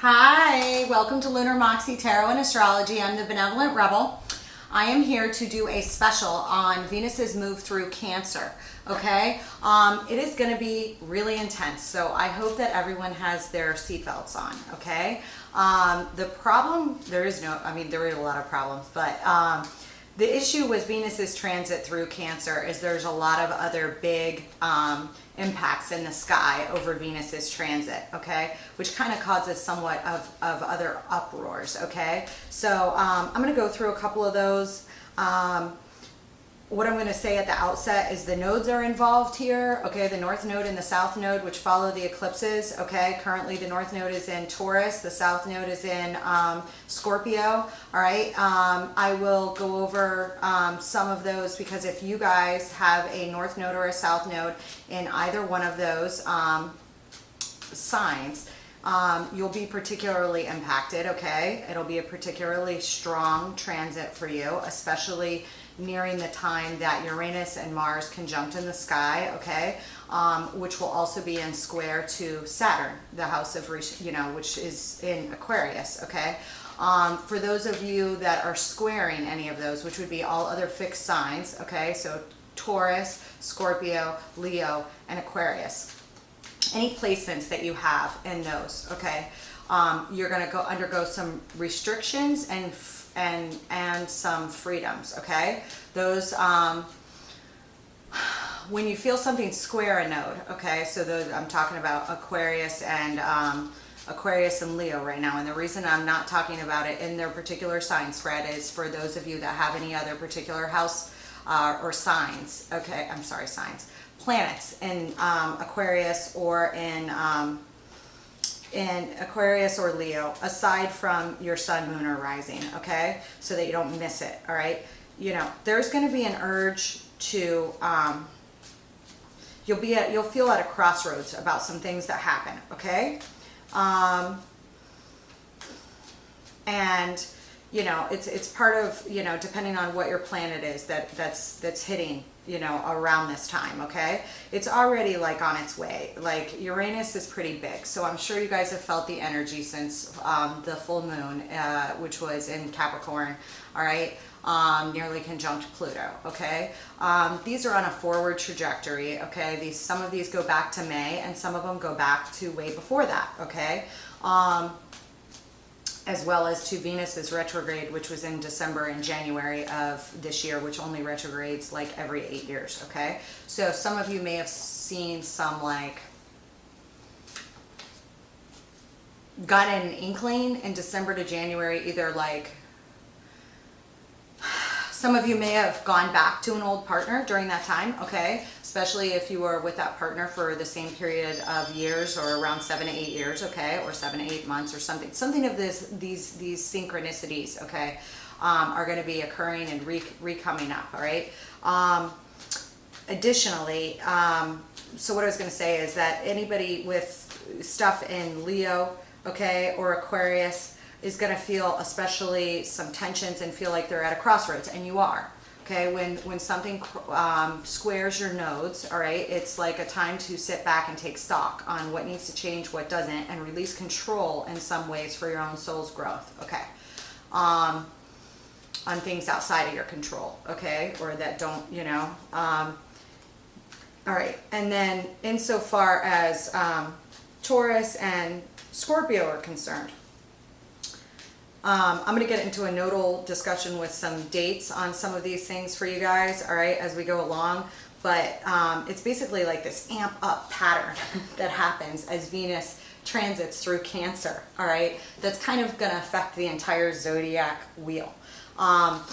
Hi, welcome to Lunar, Moxie, Tarot, and Astrology. I'm the Benevolent Rebel. I am here to do a special on Venus's move through Cancer, okay? It is going to be really intense, so I hope that everyone has their seatbelts on, okay? The problem, there is a lot of problems, but the issue with Venus's transit through Cancer is there's a lot of other big impacts in the sky over Venus's transit, okay? Which kind of causes somewhat of other uproars, okay? So I'm going to go through a couple of those. What I'm going to say at the outset is the nodes are involved here, okay? The North Node and the South Node, which follow the eclipses, okay? Currently the North Node is in Taurus, the South Node is in Scorpio, all right? I will go over some of those because if you guys have a North Node or a South Node in either one of those signs, you'll be particularly impacted, okay? It'll be a particularly strong transit for you, especially nearing the time that Uranus and Mars conjunct in the sky, okay? Which will also be in square to Saturn, the house of, which is in Aquarius, okay? For those of you that are squaring any of those, which would be all other fixed signs, okay? So Taurus, Scorpio, Leo, and Aquarius. Any placements that you have in those, okay? You're going to undergo some restrictions and some freedoms, okay? Those, when you feel something square a node, okay? So those, I'm talking about Aquarius and Leo right now. And the reason I'm not talking about it in their particular sign spread is for those of you that have any other particular house or signs, okay? I'm sorry, signs. Planets in Aquarius or in Aquarius or Leo, aside from your sun, moon, or rising, okay? So that you don't miss it, all right? You know, there's going to be an urge to, you'll feel at a crossroads about some things that happen, okay? And, you know, it's part of, you know, depending on what your planet is that's hitting, you know, around this time, okay? It's already like on its way. Like Uranus is pretty big, so I'm sure you guys have felt the energy since the full moon, which was in Capricorn, all right? Nearly conjunct Pluto, okay? These are on a forward trajectory, okay? Some of these go back to May, and some of them go back to way before that, okay? As well as to Venus's retrograde, which was in December and January of this year, which only retrogrades like every 8 years, okay? So some of you may have seen some like, got an inkling in December to January, either like, some of you may have gone back to an old partner during that time, okay? Especially if you were with that partner for the same period of years or around 7 to 8 years, okay? Or 7 to 8 months or something. Something of these synchronicities, okay, are going to be occurring and coming up, all right? Additionally, so what I was going to say is that anybody with stuff in Leo, okay, or Aquarius, is going to feel especially some tensions and feel like they're at a crossroads, and you are, okay? When something squares your nodes, all right, it's like a time to sit back and take stock on what needs to change, what doesn't, and release control in some ways for your own soul's growth, okay? On things outside of your control, okay, or that don't, you know, all right. And then insofar as Taurus and Scorpio are concerned, I'm going to get into a nodal discussion with some dates on some of these things for you guys, all right, as we go along. But it's basically like this amp up pattern that happens as Venus transits through Cancer, all right, that's kind of going to affect the entire zodiac wheel. All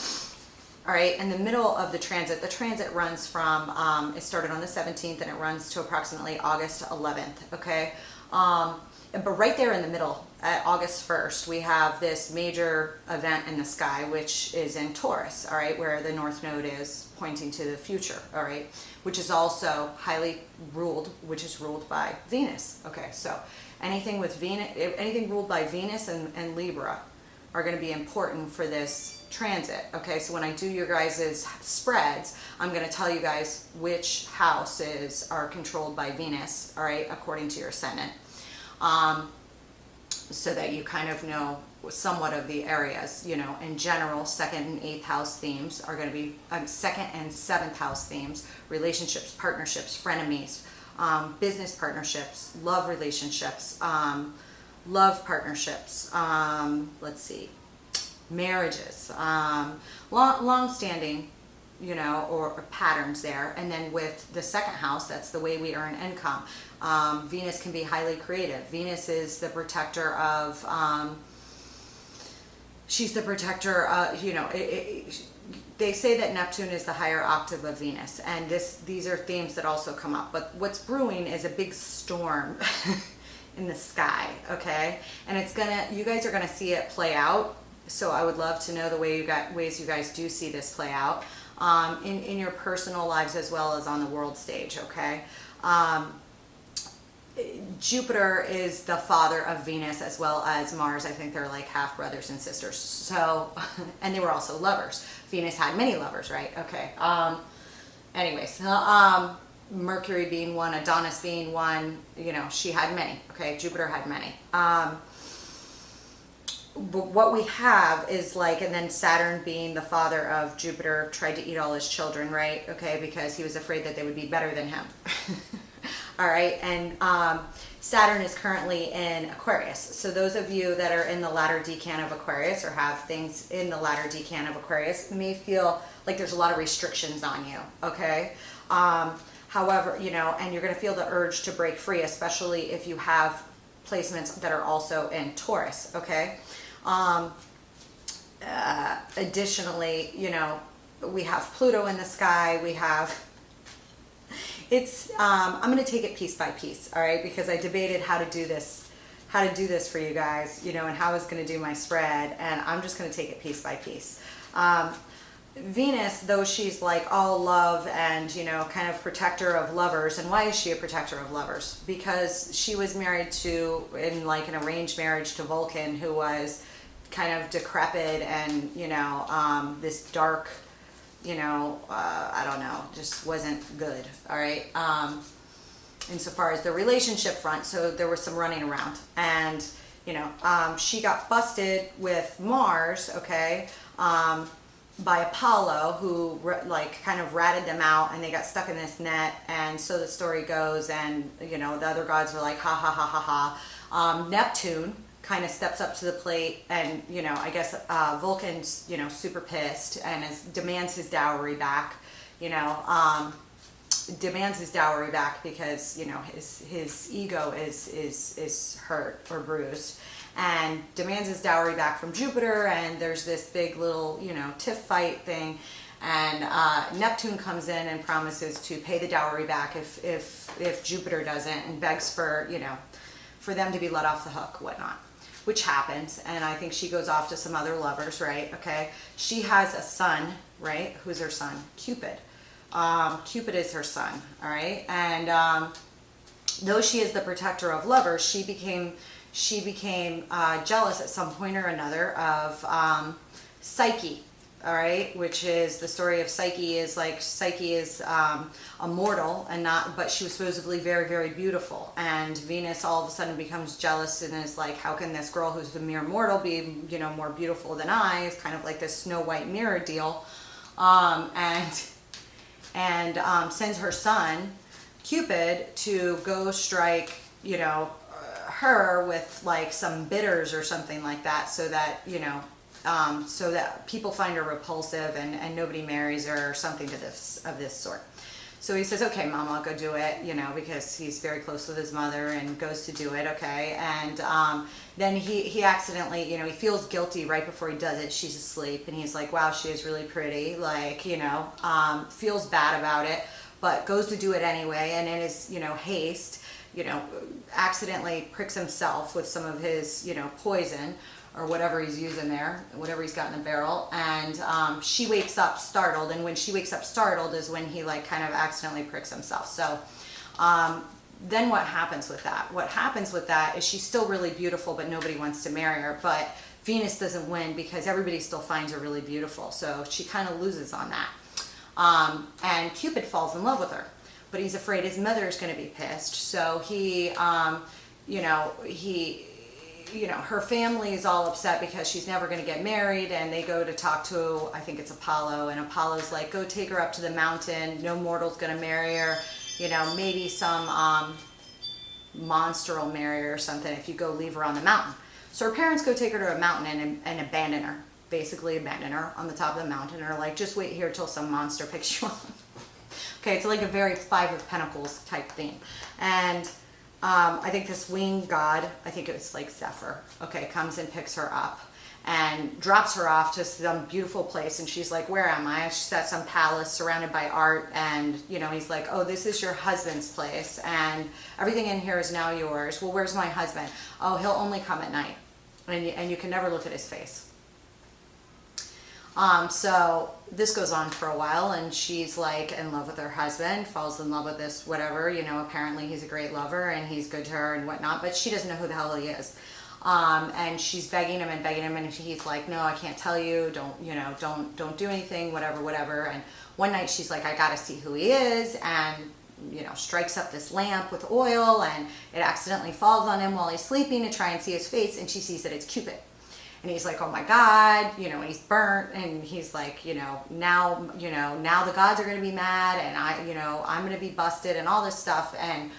right, in the middle of the transit runs from, it started on the 17th and it runs to approximately August 11th, okay? But right there in the middle, at August 1st, we have this major event in the sky, which is in Taurus, all right, where the North Node is pointing to the future, all right, which is also highly ruled, which is ruled by Venus, okay? So anything with Venus, anything ruled by Venus and Libra are going to be important for this transit, okay? So when I do your guys' spreads, I'm going to tell you guys which houses are controlled by Venus, all right, according to your ascendant. so that you kind of know somewhat of the areas. You know, in general, second and eighth house themes are going to be second and seventh house themes: relationships, partnerships, frenemies, business partnerships, love relationships, love partnerships, let's see, marriages, long-standing, you know, or patterns there. And then with the second house, that's the way we earn income. Venus can be highly creative. Venus is the protector of, she's the protector, you know, they say that Neptune is the higher octave of Venus, and these are themes that also come up. But what's brewing is a big storm in the sky, okay? And you guys are gonna see it play out. So I would love to know the ways you guys do see this play out in your personal lives as well as on the world stage, okay? Jupiter is the father of Venus as well as Mars. I think they're like half brothers and sisters. So, and they were also lovers. Venus had many lovers, right? Okay. Anyways, Mercury being one, Adonis being one, you know, she had many. Okay, Jupiter had many. But what we have is like, and then Saturn being the father of Jupiter tried to eat all his children, right? Okay, because he was afraid that they would be better than him. All right, and Saturn is currently in Aquarius. So those of you that are in the latter decan of Aquarius or have things in the latter decan of Aquarius may feel like there's a lot of restrictions on you, okay? However, you know, and you're going to feel the urge to break free, especially if you have placements that are also in Taurus, okay? Additionally, you know, we have Pluto in the sky, we have... I'm going to take it piece by piece, all right? Because I debated how to do this for you guys, you know, and how I was going to do my spread, and I'm just going to take it piece by piece. Venus, though she's like all love and, you know, kind of protector of lovers. And why is she a protector of lovers? Because she was married to, in like an arranged marriage to Vulcan, who was kind of decrepit and, you know, this dark, you know, I don't know, just wasn't good, all right? Insofar as the relationship front, so there was some running around. And, you know, she got busted with Mars, okay, by Apollo, who like kind of ratted them out, and they got stuck in this net. And so the story goes, and, you know, the other gods were like, ha, ha, ha, ha, ha. Neptune kind of steps up to the plate, and, you know, I guess Vulcan's, you know, super pissed and demands his dowry back, you know, demands his dowry back because, you know, his ego is hurt or bruised, and demands his dowry back from Jupiter. And there's this big little, you know, tiff fight thing, and Neptune comes in and promises to pay the dowry back if Jupiter doesn't, and begs for, you know, for them to be let off the hook, whatnot, which happens. And I think she goes off to some other lovers, right? Okay, she has a son, right? Who's her son? Cupid. Cupid is her son, all right? And though she is the protector of lovers, she became jealous at some point or another of Psyche, all right? Which is the story of Psyche is like, Psyche is a mortal, and not, but she was supposedly very, very beautiful. And Venus all of a sudden becomes jealous and is like, how can this girl who's a mere mortal be, you know, more beautiful than I? It's kind of like this Snow White mirror deal. And sends her son, Cupid, to go strike, you know, her with like some bitters or something like that, so that, you know, so that people find her repulsive and nobody marries her or something of this sort. So he says, okay, Mom, I'll go do it, you know, because he's very close with his mother, and goes to do it, okay? And then he accidentally, you know, he feels guilty right before he does it. She's asleep, and he's like, wow, she is really pretty, like, you know, feels bad about it, but goes to do it anyway, and in his, you know, haste, you know, accidentally pricks himself with some of his, you know, poison, or whatever he's using there, whatever he's got in the barrel. And she wakes up startled, and when she wakes up startled is when he like kind of accidentally pricks himself. So then what happens with that? What happens with that is she's still really beautiful, but nobody wants to marry her. But Venus doesn't win because everybody still finds her really beautiful. So she kind of loses on that. And Cupid falls in love with her, but he's afraid his mother is going to be pissed. So he, you know, you know, her family is all upset because she's never going to get married, and they go to talk to, I think it's Apollo, and Apollo's like, go take her up to the mountain, no mortal's going to marry her, you know, maybe some monster will marry her or something if you go leave her on the mountain. So her parents go take her to a mountain and abandon her, basically abandon her on the top of the mountain, and are like, just wait here till some monster picks you up. Okay, it's like a very Five of Pentacles type theme. And I think this winged god, I think it was like Zephyr, okay, comes and picks her up and drops her off to some beautiful place. And she's like, where am I? She's at some palace surrounded by art. And, you know, he's like, oh, this is your husband's place. And everything in here is now yours. Well, where's my husband? Oh, he'll only come at night. And you can never look at his face. So this goes on for a while, and she's like in love with her husband, falls in love with this whatever, you know, apparently he's a great lover and he's good to her and whatnot, but she doesn't know who the hell he is. And she's begging him, and he's like, no, I can't tell you, don't, you know, don't do anything, whatever. And one night she's like, I gotta see who he is, and, you know, strikes up this lamp with oil, and it accidentally falls on him while he's sleeping to try and see his face, and she sees that it's Cupid. And he's like, oh my God, you know, and he's burnt, and he's like, now the gods are going to be mad, and I'm going to be busted and all this stuff, and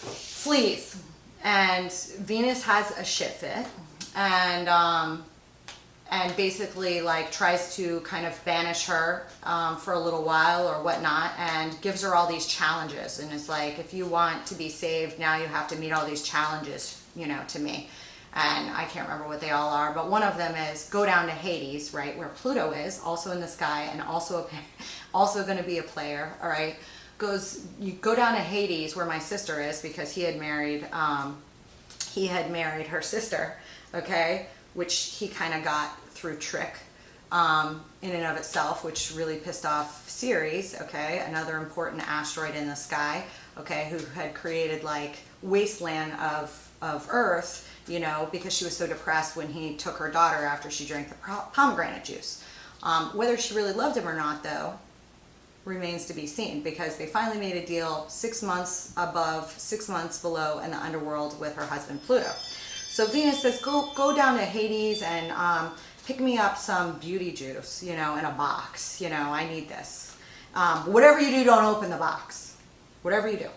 flees. And Venus has a shit fit, and basically like tries to kind of banish her for a little while or whatnot, and gives her all these challenges, and is like, if you want to be saved, now you have to meet all these challenges, you know, to me. And I can't remember what they all are, but one of them is go down to Hades, right, where Pluto is, also in the sky, and also going to be a player, all right. You go down to Hades, where my sister is, because he had married her sister, okay, which he kind of got through trick in and of itself, which really pissed off Ceres, okay, another important asteroid in the sky, okay, who had created like wasteland of Earth, you know, because she was so depressed when he took her daughter after she drank the pomegranate juice. Whether she really loved him or not, though, remains to be seen, because they finally made a deal 6 months above, 6 months below in the underworld with her husband Pluto. So Venus says, go down to Hades and pick me up some beauty juice, you know, in a box. You know, I need this. Whatever you do, don't open the box. Whatever you do.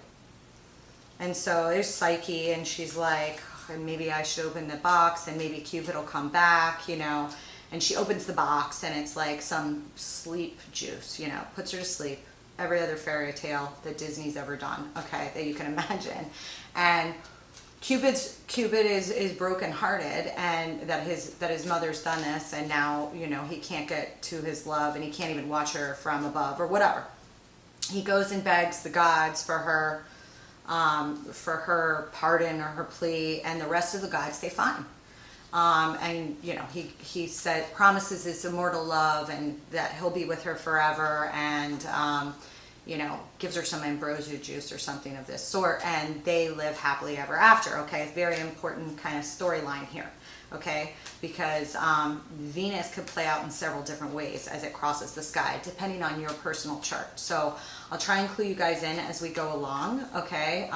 And so there's Psyche, and she's like, and maybe I should open the box, and maybe Cupid will come back, you know. And she opens the box, and it's like some sleep juice, you know, puts her to sleep. Every other fairy tale that Disney's ever done, okay, that you can imagine. And Cupid is brokenhearted, and that his mother's done this, and now, you know, he can't get to his love, and he can't even watch her from above or whatever. He goes and begs the gods for her pardon or her plea, and the rest of the gods stay fine. And you know, he said, promises his immortal love, and that he'll be with her forever, and you know, gives her some ambrosia juice or something of this sort, and they live happily ever after. Okay, very important kind of storyline here. Okay, because Venus could play out in several different ways as it crosses the sky, depending on your personal chart. So I'll try and clue you guys in as we go along, okay?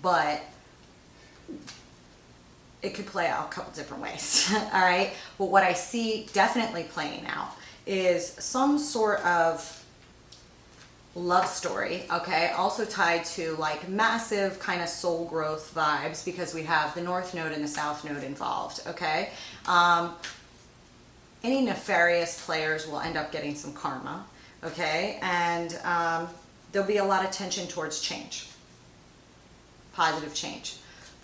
But it could play out a couple different ways, all right? But what I see definitely playing out is some sort of love story, okay, also tied to like massive kind of soul growth vibes, because we have the North Node and the South Node involved, okay. Any nefarious players will end up getting some karma, okay, and there'll be a lot of tension towards change, positive change.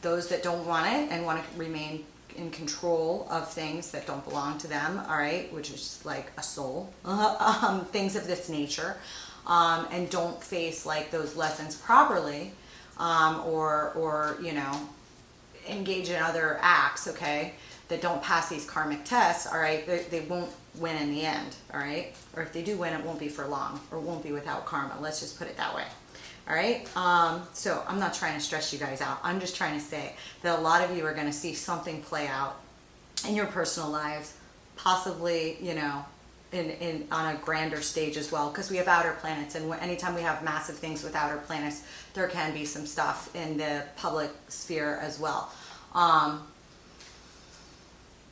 Those that don't want it and want to remain in control of things that don't belong to them, all right, which is like a soul, things of this nature. And don't face like those lessons properly, or you know, engage in other acts, okay, that don't pass these karmic tests, all right, they won't win in the end, all right, or if they do win, it won't be for long, or it won't be without karma. Let's just put it that way. All right, so I'm not trying to stress you guys out. I'm just trying to say that a lot of you are going to see something play out in your personal lives, possibly, you know, on a grander stage as well, because we have outer planets, and anytime we have massive things with outer planets, there can be some stuff in the public sphere as well.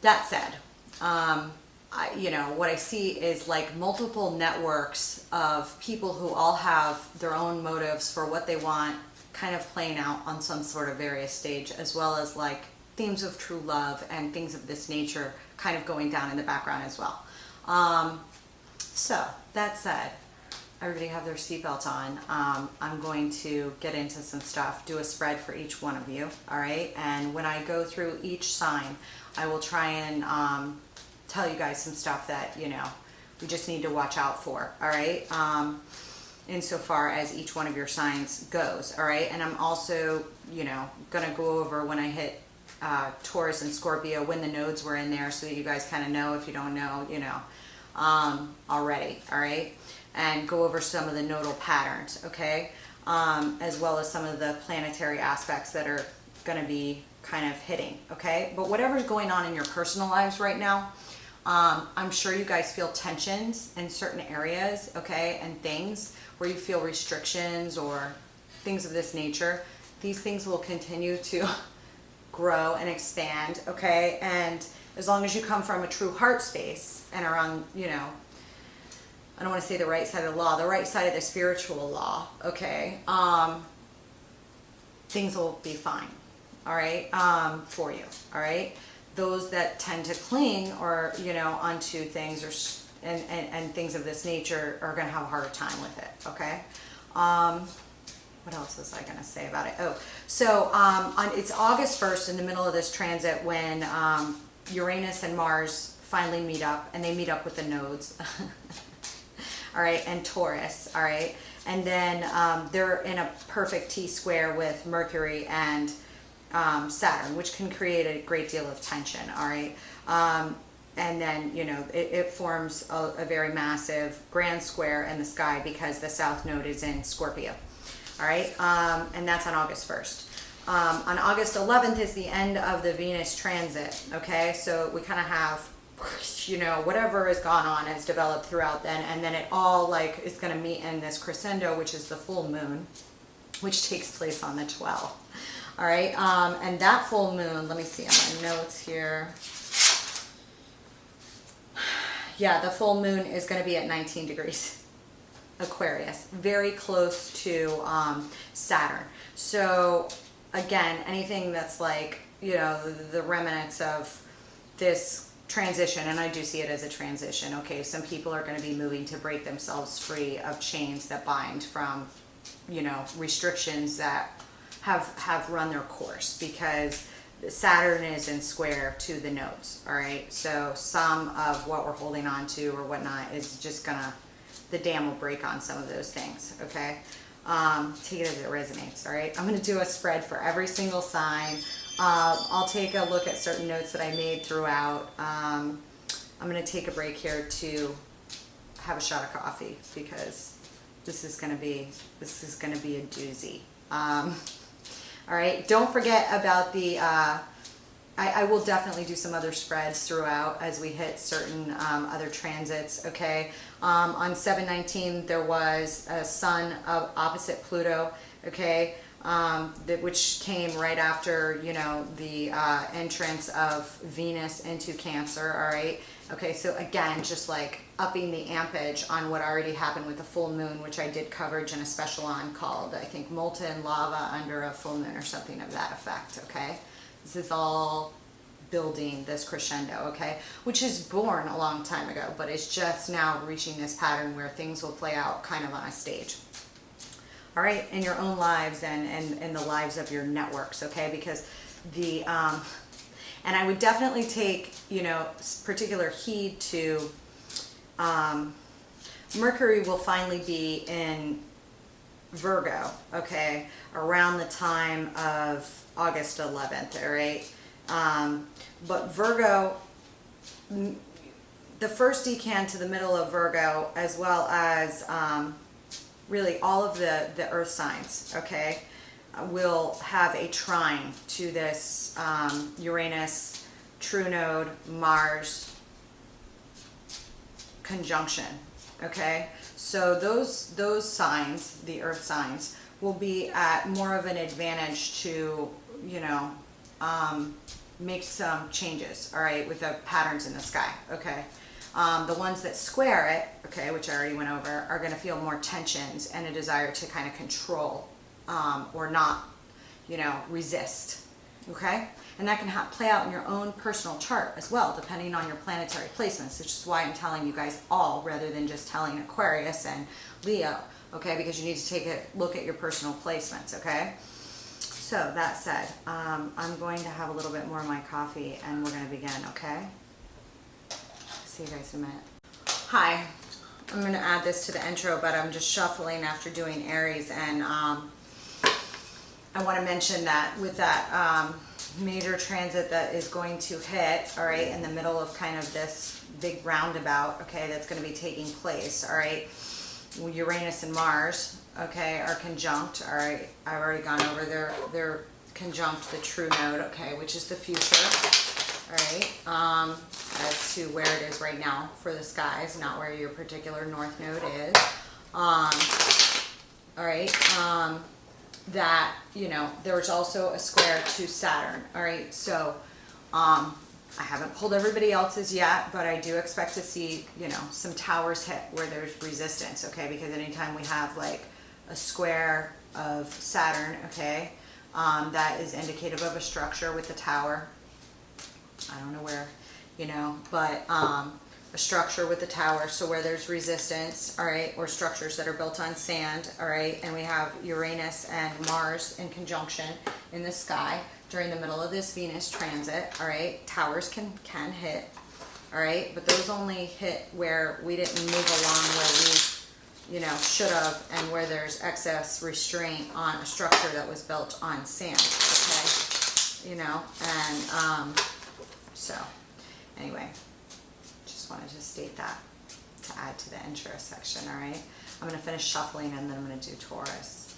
That said, what I see is like multiple networks of people who all have their own motives for what they want kind of playing out on some sort of various stage, as well as like themes of true love and things of this nature kind of going down in the background as well. So that said, everybody have their seatbelts on. I'm going to get into some stuff, do a spread for each one of you, all right? And when I go through each sign, I will try and tell you guys some stuff that, we just need to watch out for, all right? Insofar as each one of your signs goes, all right? And I'm also, going to go over when I hit Taurus and Scorpio, when the nodes were in there, so that you guys kind of know, if you don't know, already, all right? And go over some of the nodal patterns, okay? As well as some of the planetary aspects that are going to be kind of hitting, okay? But whatever's going on in your personal lives right now, I'm sure you guys feel tensions in certain areas, okay? And things where you feel restrictions or things of this nature. These things will continue to grow and expand, okay? And as long as you come from a true heart space and are on, I don't want to say the right side of the law, the right side of the spiritual law, okay? Things will be fine, all right, for you, all right? Those that tend to cling or, onto things or and things of this nature are going to have a harder time with it, okay? What else was I going to say about it? Oh, so it's August 1st in the middle of this transit when Uranus and Mars finally meet up, and they meet up with the nodes. All right, and Taurus, all right? And then they're in a perfect T-square with Mercury and Saturn, which can create a great deal of tension, all right? And then, it forms a very massive grand square in the sky because the South Node is in Scorpio, all right? And that's on August 1st. On August 11th is the end of the Venus transit, okay? So we kind of have, whatever has gone on has developed throughout then, and then it all is going to meet in this crescendo, which is the full moon, which takes place on the 12th. All right, and that full moon, let me see on my notes here. Yeah, the full moon is going to be at 19 degrees Aquarius, very close to Saturn. So again, anything that's the remnants of this transition, and I do see it as a transition, okay? Some people are going to be moving to break themselves free of chains that bind from, restrictions that have run their course, because Saturn is in square to the nodes, all right? So some of what we're holding on to or whatnot is just the dam will break on some of those things, okay? Take it as it resonates, all right? I'm going to do a spread for every single sign. I'll take a look at certain notes that I made throughout. I'm going to take a break here to have a shot of coffee, because this is going to be a doozy. All right, don't forget about the, I will definitely do some other spreads throughout as we hit certain other transits, okay? On 7/19, there was a sun of opposite Pluto, okay? Which came right after, the entrance of Venus into Cancer, all right? Okay, so again, just upping the ampage on what already happened with the full moon, which I did coverage in a special on called, I think, Molten Lava Under a Full Moon or something of that effect, okay? This is all building this crescendo, okay? Which is born a long time ago, but it's just now reaching this pattern where things will play out kind of on a stage. All right, in your own lives and the lives of your networks, okay? Because and I would definitely take, particular heed to, Mercury will finally be in Virgo, okay, around the time of August 11th, all right? But Virgo, the first decan to the middle of Virgo, as well as really all of the earth signs, okay, will have a trine to this Uranus, true node, Mars conjunction, okay? So those signs, the earth signs, will be at more of an advantage to, make some changes, all right, with the patterns in the sky, okay? The ones that square it, okay, which I already went over, are going to feel more tensions and a desire to kind of control or not, you know, resist, okay? And that can play out in your own personal chart as well, depending on your planetary placements, which is why I'm telling you guys all rather than just telling Aquarius and Leo, okay? Because you need to take a look at your personal placements, okay? So that said, I'm going to have a little bit more of my coffee and we're going to begin, okay? See you guys in a minute. Hi, I'm going to add this to the intro, but I'm just shuffling after doing Aries, and I want to mention that with that major transit that is going to hit, all right, in the middle of kind of this big roundabout, okay, that's going to be taking place, all right, Uranus and Mars, okay, are conjunct, all right, I've already gone over their conjunct the true node, okay, which is the future, all right, as to where it is right now for the skies, not where your particular north node is, all right, that, you know, there was also a square to Saturn, all right, so I haven't pulled everybody else's yet, but I do expect to see, you know, some towers hit where there's resistance, okay, because anytime we have like a square of Saturn, okay, that is indicative of a structure with the tower. I don't know where, you know, but a structure with the tower, so where there's resistance, all right, or structures that are built on sand, all right, and we have Uranus and Mars in conjunction in the sky during the middle of this Venus transit, all right, towers can hit, all right, but those only hit where we didn't move along where we, you know, should have, and where there's excess restraint on a structure that was built on sand, okay, you know, and so anyway, just wanted to state that to add to the intro section, all right? I'm going to finish shuffling and then I'm going to do Taurus.